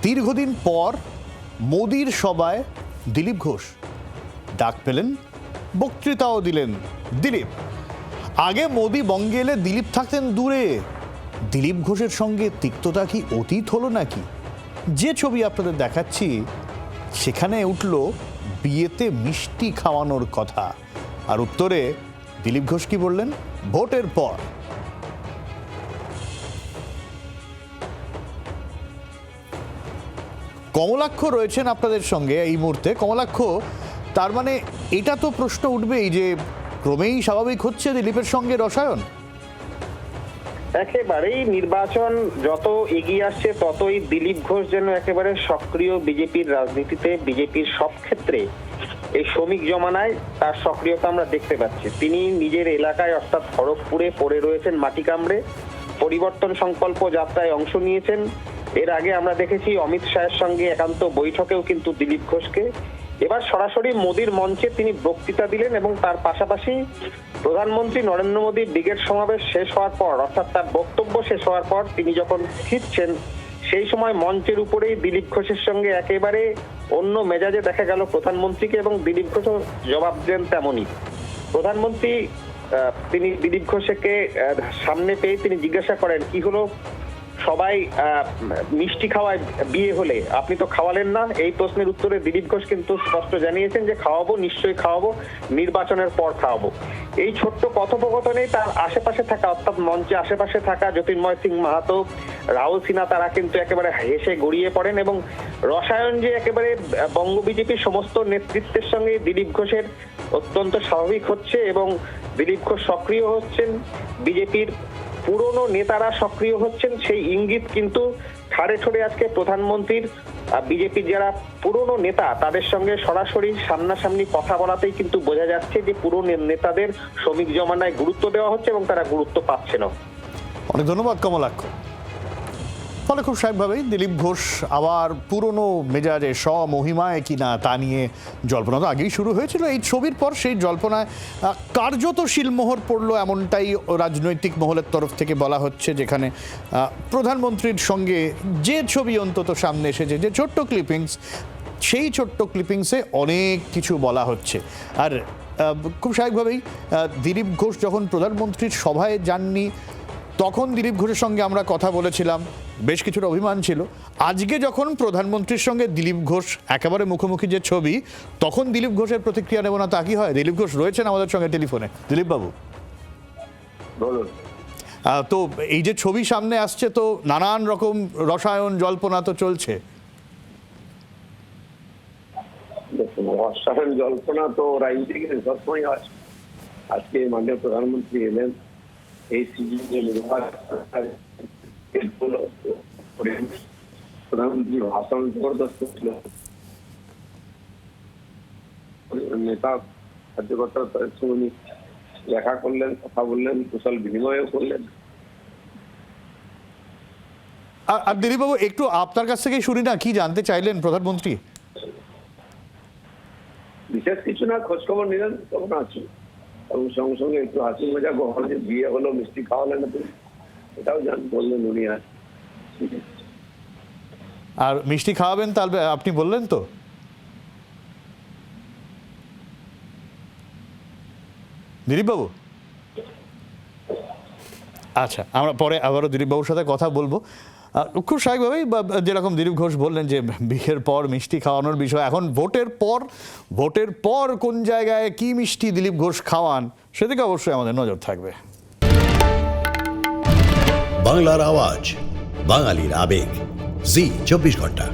দীর্ঘদিন পর মোদির সভায় দিলীপ ঘোষ ডাক পেলেন, বক্তৃতাও দিলেন দিলীপ। আগে মোদি বঙ্গে এলে দিলীপ থাকতেন দূরে। দিলীপ ঘোষের সঙ্গে তিক্ততা কি অতীত হলো নাকি? যে ছবি আপনাদের দেখাচ্ছি সেখানে উঠল বিয়েতে মিষ্টি খাওয়ানোর কথা, আর উত্তরে দিলীপ ঘোষ কি বললেন? ভোটের পর। কমলাক্ষ রয়েছেন আপনাদের সঙ্গে এই মুহূর্তে। কমলাক্ষ, তার মানে এটা তো প্রশ্ন উঠবেই যে ক্রমেই স্বাভাবিক হচ্ছে দিলীপের সঙ্গে রসায়ন। একেবারেই নির্বাচন যত এগিয়ে আসছে ততই দিলীপ ঘোষ যেন একেবারে সক্রিয় বিজেপির রাজনীতিতে, বিজেপির সব ক্ষেত্রে এই শ্রমিক জমানায় তার সক্রিয়তা আমরা দেখতে পাচ্ছি। তিনি নিজের এলাকায় অর্থাৎ খড়গপুরে পড়ে রয়েছেন মাটি কামড়ে, পরিবর্তন সংকল্প যাত্রায় অংশ নিয়েছেন। এর আগে আমরা দেখেছি অমিত শাহের সঙ্গে একান্ত বৈঠকেও কিন্তু দিলীপ ঘোষকে। এবার সরাসরি মোদির মঞ্চে তিনি বক্তৃতা দিলেন এবং তার পাশাপাশি প্রধানমন্ত্রী নরেন্দ্র মোদীর ব্রিগেড সমাবেশ শেষ হওয়ার পর, অর্থাৎ তার বক্তব্য শেষ হওয়ার পর তিনি যখন ফিরছেন সেই সময় মঞ্চের উপরেই দিলীপ ঘোষের সঙ্গে একেবারে অন্য মেজাজে দেখা গেল প্রধানমন্ত্রীকে, এবং দিলীপ ঘোষও জবাব দেন তেমনই। প্রধানমন্ত্রী তিনি দিলীপ ঘোষকে সামনে পেয়ে তিনি জিজ্ঞাসা করেন, কি হলো সবাই মিষ্টি খাওয়ায় বিয়ে হলে, আপনি তো খাওয়ালেন না? এই প্রশ্নের উত্তরে দিলীপ ঘোষ কিন্তু স্পষ্ট জানিয়েছেন যে খাওয়াবো, নিশ্চয়ই খাওয়াবো, নির্বাচনের পর খাওয়াবো। এই ছোট্ট কথোপকথনেই তার আশেপাশে থাকা, অর্থাৎ মঞ্চে আশেপাশে থাকা জ্যোতির্ময় সিং মাহাতো, রাহুল সিনহা, তারা কিন্তু একেবারে হেসে গড়িয়ে পড়েন এবং রসায়ন যে একেবারে বঙ্গ বিজেপির সমস্ত নেতৃত্বের সঙ্গে দিলীপ ঘোষের অত্যন্ত স্বাভাবিক হচ্ছে এবং দিলীপ ঘোষ সক্রিয় হচ্ছেন, বিজেপির পুরনো নেতারা সক্রিয় হচ্ছেন, সেই ইঙ্গিত কিন্তু ঠাড়ে ঠোড়ে আজকে প্রধানমন্ত্রীর বিজেপির যারা পুরনো নেতা তাদের সঙ্গে সরাসরি সামনাসামনি কথা বলাতেই কিন্তু বোঝা যাচ্ছে যে পুরনো নেতাদের শ্রমিক জমানায় গুরুত্ব দেওয়া হচ্ছে এবং তারা গুরুত্ব পাচ্ছে না। অনেক ধন্যবাদ কমলাক্ষ। ফলে খুব স্বাভাবিকভাবেই দিলীপ ঘোষ আবার পুরনো মেজাজে স্বমহিমায় কিনা তা নিয়ে জল্পনা তো আগেই শুরু হয়েছিল। এই ছবির পর সেই জল্পনায় কার্যত শিলমোহর পড়ল, এমনটাই রাজনৈতিক মহলের তরফ থেকে বলা হচ্ছে, যেখানে প্রধানমন্ত্রীর সঙ্গে যে ছবি অন্তত সামনে এসেছে, যে ছোট্ট ক্লিপিংস, সেই ছোট্ট ক্লিপিংসে অনেক কিছু বলা হচ্ছে। আর খুব স্বাভাবিকভাবেই দিলীপ ঘোষ যখন প্রধানমন্ত্রীর সভায় যাননি তখন দিলীপ ঘোষের সঙ্গে আমরা কথা বলেছিলাম, বেশ কিছুটা অভিমান ছিল। আজকে যখন প্রধানমন্ত্রীর সঙ্গে দিলীপ ঘোষ একেবারে মুখোমুখি যে ছবি, তখন দিলীপ ঘোষের প্রতিক্রিয়া নেব না তা কি হয়? দিলীপ ঘোষ রয়েছেন আমাদের সঙ্গে টেলিফোনে। দিলীপ বাবু, তো এই যে ছবি সামনে আসছে, তো নানান রকম রসায়ন জল্পনা তো চলছে। রসায়ন জল্পনা তো রাজনীতিকে সবসময় আছে। আজকে মাননীয় প্রধানমন্ত্রী এলেন, এই সিজনে প্রধানমন্ত্রী ভাষণ জবরদস্ত ছিল। নেতা কার্যকর্তার সঙ্গে দেখা করলেন, কথা বললেন, কুশল বিনিময়ও করলেন। আর দিলীপ বাবু, একটু আপনার কাছ থেকেই শুনি না, কি জানতে চাইলেন প্রধানমন্ত্রী? বিশেষ কিছু না, খোঁজ খবর নিলেন তখন আছি, এবং সঙ্গে সঙ্গে একটু হাসি মজা গহন যে বিয়ে হলো, মিষ্টি খাওয়ালেন, এটাও বললেন উনি। আর মিষ্টি খাওয়াবেন তাহলে আপনি বললেন তো? দিলীপ বাবু, আচ্ছা, আমরা পরে আবারও দিলীপ বাবুর সাথে কথা বলবো। খুব স্বাভাবিকভাবেই যেরকম দিলীপ ঘোষ বললেন যে বিয়ের পর মিষ্টি খাওয়ানোর বিষয়, এখন ভোটের পর কোন জায়গায় কি মিষ্টি দিলীপ ঘোষ খাওয়ান সেদিকে অবশ্যই আমাদের নজর থাকবে। বাংলার আওয়াজ, বাঙালির আবেগ, জি 24 ঘন্টা।